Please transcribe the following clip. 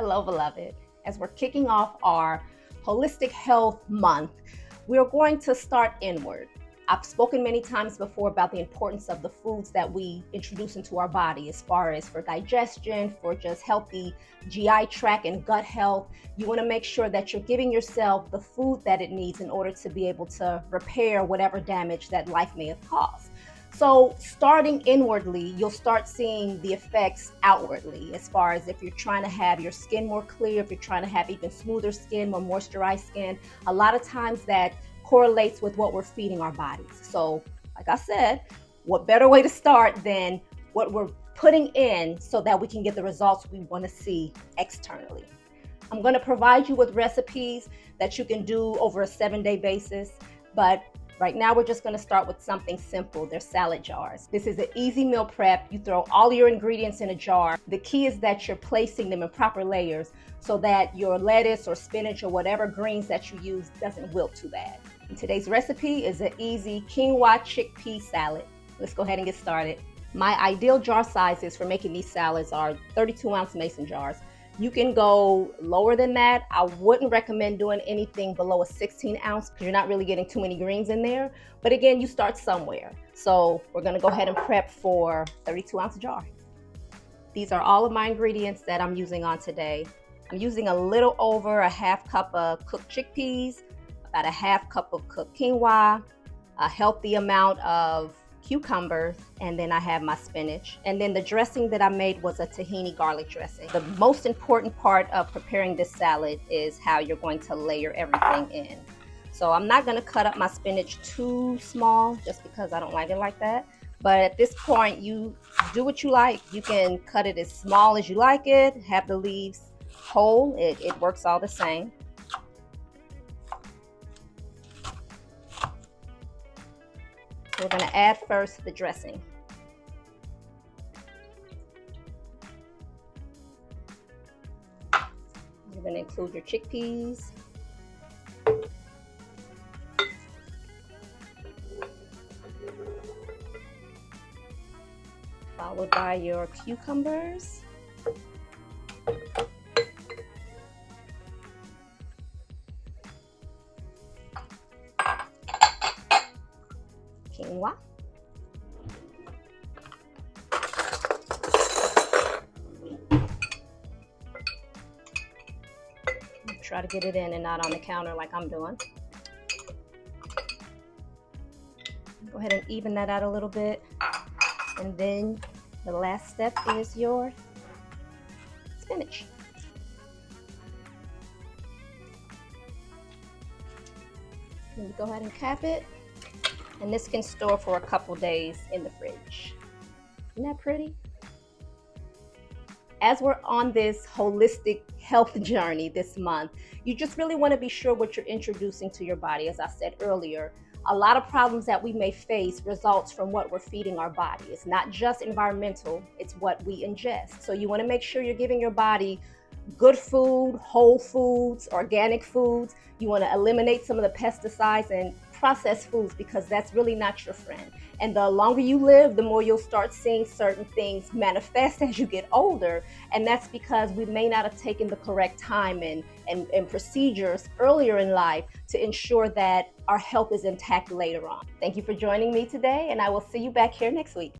Hello, beloved. As we're kicking off our holistic health month, we're going to start inward. I've spoken many times before about the importance of the foods that we introduce into our body as far as for digestion, for just healthy GI tract and gut health. You want to make sure that you're giving yourself the food that it needs in order to be able to repair whatever damage that life may have caused. So starting inwardly, you'll start seeing the effects outwardly as far as if you're trying to have your skin more clear, if you're trying to have even smoother skin, more moisturized skin. A lot of times that correlates with what we're feeding our bodies. So like I said, what better way to start than what we're putting in so that we can get the results we want to see externally. I'm going to provide you with recipes that you can do over a 7-day basis, but right now, we're just going to start with something simple. They're salad jars. This is an easy meal prep. You throw all your ingredients in a jar. The key is that you're placing them in proper layers so that your lettuce or spinach or whatever greens that you use doesn't wilt too bad. And today's recipe is an easy quinoa chickpea salad. Let's go ahead and get started. My ideal jar sizes for making these salads are 32-ounce mason jars. You can go lower than that. I wouldn't recommend doing anything below a 16-ounce because you're not really getting too many greens in there. But again, you start somewhere. So we're gonna go ahead and prep for 32-ounce jar. These are all of my ingredients that I'm using on today. I'm using a little over a half cup of cooked chickpeas, about a half cup of cooked quinoa, a healthy amount of cucumbers, and then I have my spinach. And then the dressing that I made was a tahini garlic dressing. The most important part of preparing this salad is how you're going to layer everything in. So I'm not going to cut up my spinach too small just because I don't like it like that. But at this point, you do what you like. You can cut it as small as you like it, have the leaves whole. It works all the same. We're going to add first the dressing. You're going to include your chickpeas. Followed by your cucumbers. Quinoa. Try to get it in and not on the counter like I'm doing. Go ahead and even that out a little bit. And then the last step is your spinach. Then you go ahead and cap it. And this can store for a couple days in the fridge. Isn't that pretty? As we're on this holistic health journey this month, you just really want to be sure what you're introducing to your body. As I said earlier, a lot of problems that we may face results from what we're feeding our body. It's not just environmental, it's what we ingest. So you want to make sure you're giving your body good food, whole foods, organic foods. You want to eliminate some of the pesticides and processed foods because that's really not your friend. And the longer you live, the more you'll start seeing certain things manifest as you get older. And that's because we may not have taken the correct time and procedures earlier in life to ensure that our health is intact later on. Thank you for joining me today, and I will see you back here next week.